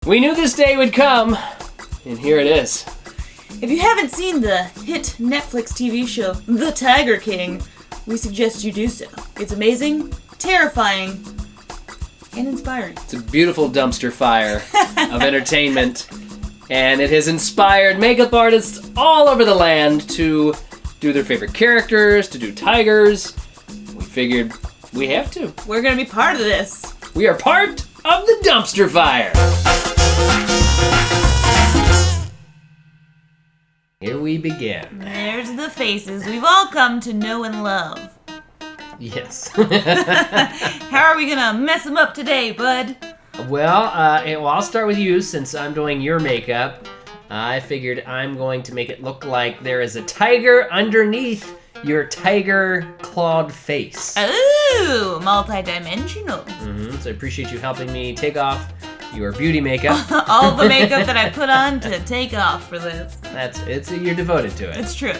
We knew this day would come, and here it is. If you haven't seen the hit Netflix TV show, The Tiger King, we suggest you do so. It's amazing, terrifying, and inspiring. It's a beautiful dumpster fire of entertainment, and it has inspired makeup artists all over the land to do their favorite characters, to do tigers. We figured we have to. We're gonna be part of this. We are part of the dumpster fire. Here we begin. There's the faces we've all come to know and love. Yes. How are we gonna mess them up today, bud? Well, I'll start with you since I'm doing your makeup. I figured I'm going to make it look like there is a tiger underneath your tiger-clawed face. Ooh, multi-dimensional. So I appreciate you helping me take off your beauty makeup. All the makeup that I put on to take off for this. You're devoted to it. It's true.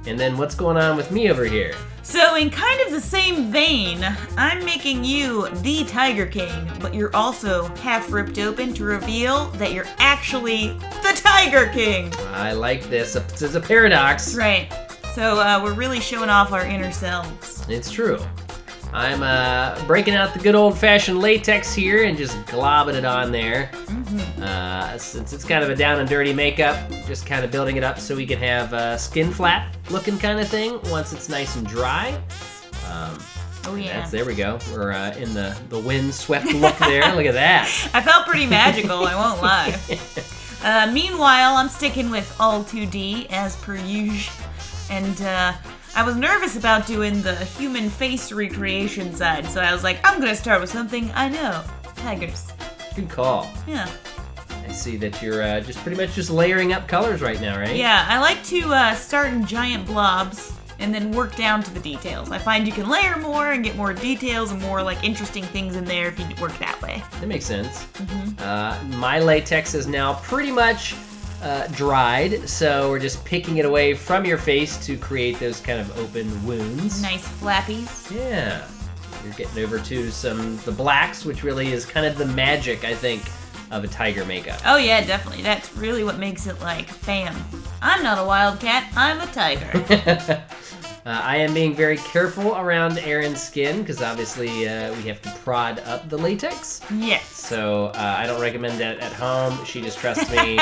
And then what's going on with me over here? So in kind of the same vein, I'm making you the Tiger King, but you're also half ripped open to reveal that you're actually the Tiger King. I like this. It's a paradox. Right. So we're really showing off our inner selves. It's true. I'm breaking out the good old-fashioned latex here and just globbing it on there. Since it's kind of a down and dirty makeup, just kind of building it up so we can have a skin flat looking kind of thing once it's nice and dry. Oh yeah. There we go. We're in the wind-swept look there. Look at that. I felt pretty magical, I won't lie. Meanwhile, I'm sticking with all 2D as per usual. And I was nervous about doing the human face recreation side, so I was like, I'm gonna start with something I know. Tigers. Good call. Yeah. I see that you're just pretty much just layering up colors right now, right? Yeah, I like to start in giant blobs and then work down to the details. I find you can layer more and get more details and more like interesting things in there if you work that way. That makes sense. My latex is now pretty much dried, so we're just picking it away from your face to create those kind of open wounds. Nice flappies. Yeah. You're getting over to the blacks, which really is kind of the magic, I think, of a tiger makeup. Oh yeah, definitely. That's really what makes it like, bam. I'm not a wildcat, I'm a tiger. I am being very careful around Aryn's skin because obviously we have to prod up the latex. Yes. So I don't recommend that at home. She just trusts me.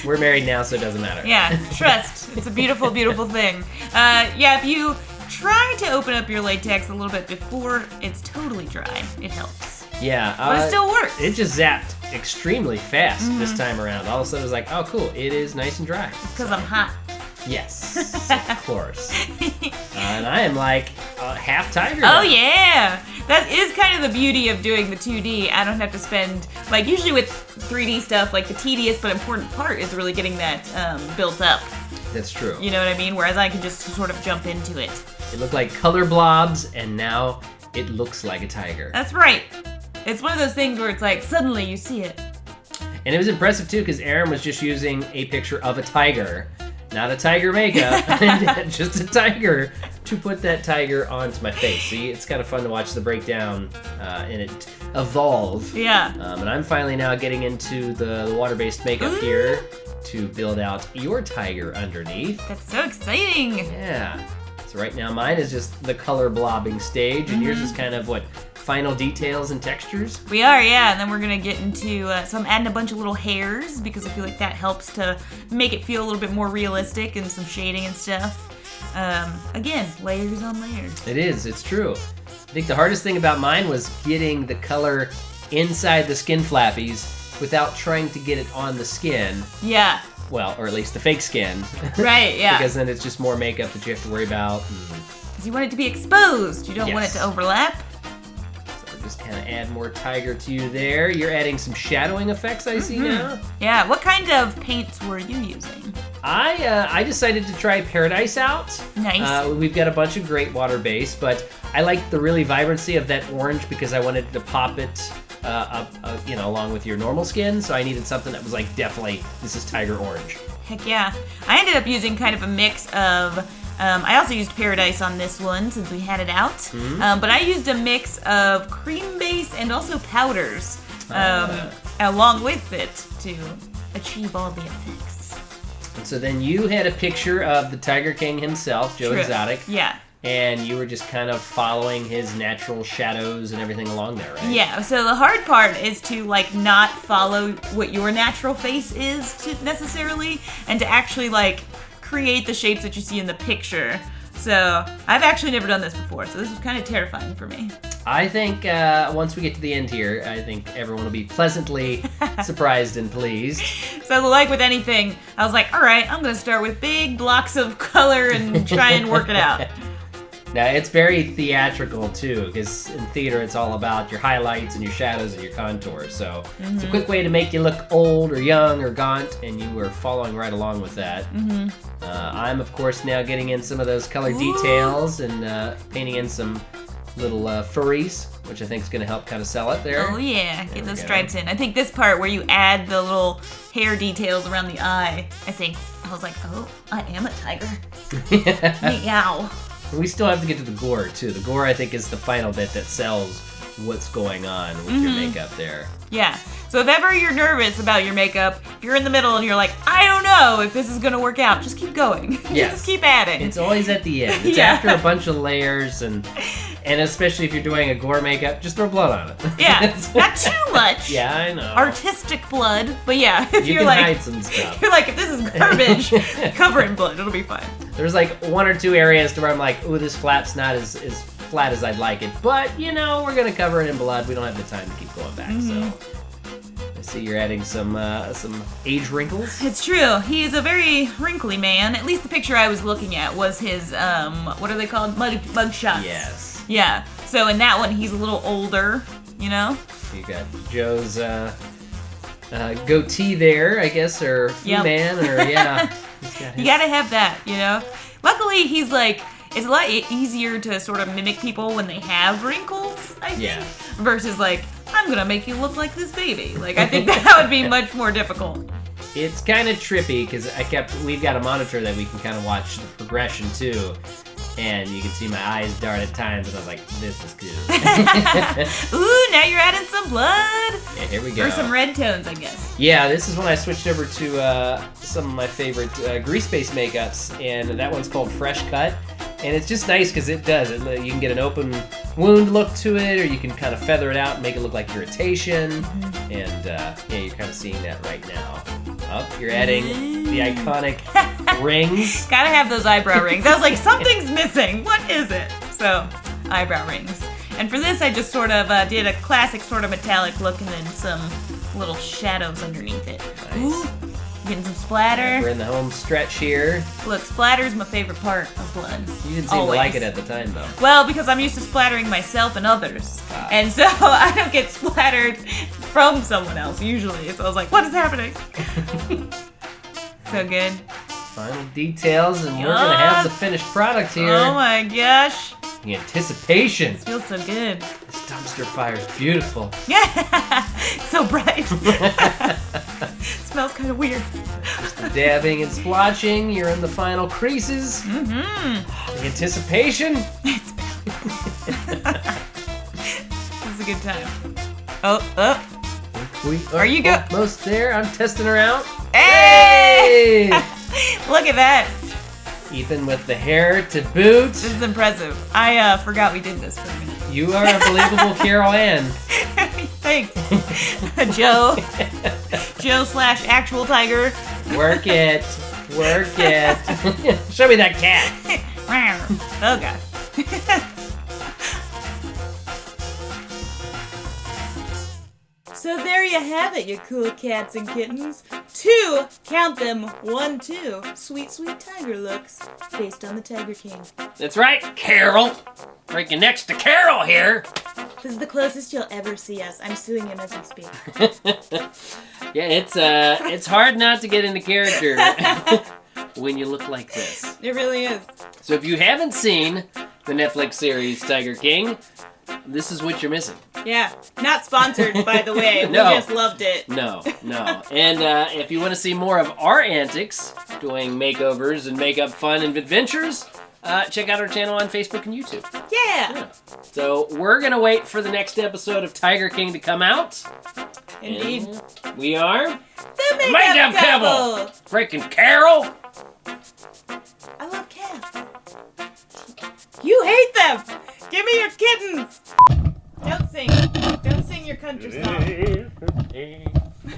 We're married now, so it doesn't matter. Yeah, trust. It's a beautiful, beautiful thing. Yeah, if you try to open up your latex a little bit before it's totally dry, it helps. Yeah. But it still works. It just zapped extremely fast this time around. All of a sudden it was like, oh cool, it is nice and dry. It's because I'm hot. Yes, of course. And I am like half tiger. Oh yeah, that is kind of the beauty of doing the 2D. I don't have to spend, like usually with 3D stuff, like the tedious but important part is really getting that built up. That's true. You know what I mean? Whereas I can just sort of jump into it. It looked like color blobs, and now it looks like a tiger. That's right. It's one of those things where it's like suddenly you see it. And it was impressive too because Aryn was just using a picture of a tiger. Not a tiger makeup, just a tiger to put that tiger onto my face. See, it's kind of fun to watch the breakdown and it evolve. Yeah. And I'm finally now getting into the water-based makeup here to build out your tiger underneath. That's so exciting. Yeah. So right now mine is just the color blobbing stage, and yours is kind of what? Final details and textures? We are, yeah, and then we're gonna get into, so I'm adding a bunch of little hairs because I feel like that helps to make it feel a little bit more realistic and some shading and stuff. Again, layers on layers. It is, it's true. I think the hardest thing about mine was getting the color inside the skin flappies without trying to get it on the skin. Yeah. Well, or at least the fake skin. Right, yeah. Because then it's just more makeup that you have to worry about. Because you want it to be exposed. You don't want it to overlap. Just kind of add more tiger to you there. You're adding some shadowing effects, I see now. Yeah, what kind of paints were you using? I decided to try Paradise out. Nice. We've got a bunch of great water base, but I like the really vibrancy of that orange because I wanted to pop it up, along with your normal skin. So I needed something that was like, definitely, this is tiger orange. Heck yeah. I ended up using kind of a mix of I also used Paradise on this one since we had it out. But I used a mix of cream base and also powders. along with it to achieve all the effects. And so then you had a picture of the Tiger King himself, Joe True. Exotic. Yeah. And you were just kind of following his natural shadows and everything along there, right? Yeah, so the hard part is to, like, not follow what your natural face is necessarily, and to actually, like, create the shapes that you see in the picture. So, I've actually never done this before, so this was kind of terrifying for me. I think once we get to the end here, I think everyone will be pleasantly surprised and pleased. So, like with anything, I was like, alright, I'm going to start with big blocks of color and try and work it out. Now, it's very theatrical, too, because in theater, it's all about your highlights and your shadows and your contours. So it's a quick way to make you look old or young or gaunt, and you were following right along with that. I'm, of course, now getting in some of those color details and painting in some little furries, which I think is going to help kind of sell it there. Oh, yeah. Get those stripes in. I think this part where you add the little hair details around the eye, I was like, oh, I am a tiger. Meow. We still have to get to the gore, too. The gore, I think, is the final bit that sells what's going on with your makeup there. Yeah. So if ever you're nervous about your makeup, if you're in the middle and you're like, I don't know if this is going to work out, just keep going. Yes. Just keep adding. It's always at the end. It's after a bunch of layers, and especially if you're doing a gore makeup, just throw blood on it. Yeah. Not too much. Yeah, I know. Artistic blood. But yeah, if you you're can like, hide some stuff. You're like, if this is garbage, cover it in blood. It'll be fine. There's like one or two areas to where I'm like, ooh, this flap's not as flat as I'd like it. But, you know, we're going to cover it in blood. We don't have the time to keep going back, so... I see you're adding some age wrinkles. It's true. He is a very wrinkly man. At least the picture I was looking at was his, what are they called? Mug shots. Yes. Yeah. So in that one, he's a little older, you know? You got Joe's goatee there, I guess, or man, or yeah. You gotta have that, you know? Luckily, he's like, it's a lot easier to sort of mimic people when they have wrinkles, I think, versus like, I'm gonna make you look like this baby. Like, I think that would be much more difficult. It's kind of trippy because we've got a monitor that we can kind of watch the progression too, and you can see my eyes dart at times, and I was like, this is good. Ooh, now you're adding some blood. Yeah, here we go. Or some red tones, I guess. Yeah, this is when I switched over to some of my favorite grease-based makeups, and that one's called Fresh Cut. And it's just nice because it does. You can get an open wound look to it, or you can kind of feather it out and make it look like irritation. And yeah, you're kind of seeing that right now. Oh, you're adding the iconic rings. Gotta have those eyebrow rings. I was like, something's missing. What is it? So, eyebrow rings. And for this, I just sort of did a classic sort of metallic look and then some little shadows underneath it. Nice. Ooh, getting some splatter. We're in the home stretch here. Look, splatter's my favorite part of blood. You didn't seem to like it at the time, though. Well, because I'm used to splattering myself and others. And so I don't get splattered from someone else, usually. So I was like, what is happening? So good. Final details, and we're going to have the finished product here. Oh my gosh. The anticipation. It feels so good. This dumpster fire is beautiful. Yeah, so bright. Smells kind of weird. Just the dabbing and splotching. You're in the final creases. Mm-hmm. The anticipation. It's This is a good time. Oh. We are you good? Almost there. I'm testing her out. Hey! Look at that. Ethan with the hair to boot. This is impressive. I forgot we did this for a minute. You are a believable Carol Ann. Thanks. Joe. Joe/actual tiger. Work it. Work it. Show me that cat. Oh, God. So there you have it, you cool cats and kittens. 2, count them, 1, 2, sweet, sweet tiger looks based on the Tiger King. That's right, Carol. Breaking next to Carol here. This is the closest you'll ever see us. I'm suing him as we speak. Yeah, it's hard not to get into character when you look like this. It really is. So if you haven't seen the Netflix series Tiger King, this is what you're missing. Yeah, not sponsored, by the way. No. We just loved it. No. And if you want to see more of our antics, doing makeovers and makeup fun and adventures, check out our channel on Facebook and YouTube. Yeah. So we're going to wait for the next episode of Tiger King to come out. Indeed. And we are The Makeup Couple. Freaking Carol. I love cats. You hate them. Give me your kittens. Don't sing. Don't sing your country song.